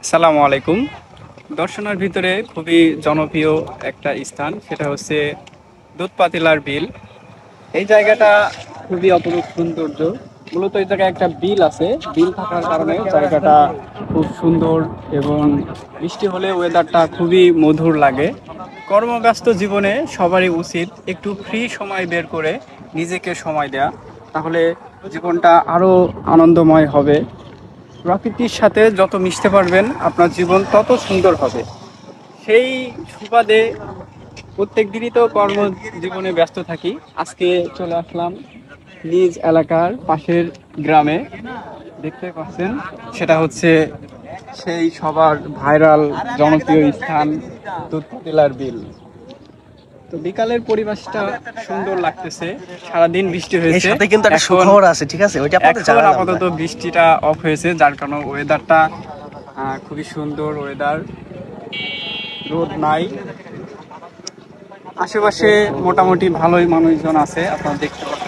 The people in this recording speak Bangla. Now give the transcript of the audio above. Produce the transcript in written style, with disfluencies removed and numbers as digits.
আসসালামু আলাইকুম। দর্শনার ভিতরে খুবই জনপ্রিয় একটা স্থান, সেটা হচ্ছে দুধপাতিলার বিল। এই জায়গাটা খুবই অপরূপ সৌন্দর্য। মূলত এই জায়গায় একটা বিল আছে, বিল থাকার কারণে জায়গাটা খুব সুন্দর এবং বৃষ্টি হলে ওয়েদারটা খুবই মধুর লাগে। কর্মব্যস্ত জীবনে সবারই উচিত একটু ফ্রি সময় বের করে নিজেকে সময় দেয়া, তাহলে জীবনটা আরো আনন্দময় হবে। প্রকৃতির সাথে যত মিশতে পারবেন আপনার জীবন তত সুন্দর হবে। সেই সুবাদে প্রত্যেক দিনই তো কর্মজীবনে ব্যস্ত থাকি। আজকে চলে আসলাম নিজ এলাকার পাশের গ্রামে। দেখতে পাচ্ছেন সেটা হচ্ছে সেই সবার ভাইরাল জনপ্রিয় স্থান দুধপাতিলার বিল। তো বিকালের পরিবেশটা সুন্দর লাগতেছে, সারাদিন বৃষ্টি এর হয়েছে। সাথে কিন্তু একটা এখন সুখবর আছে, ঠিক আছে? ওইটা আপনাদের এখন জানালাম না। আপাতত বৃষ্টিটা অফ হয়েছে, যার কারণে ওয়েদারটা খুবই সুন্দর ওয়েদার, রোদ নাই। আশেপাশে মোটামুটি ভালোই মানুষজন আছে, আপনারা দেখতে পাচ্ছেন।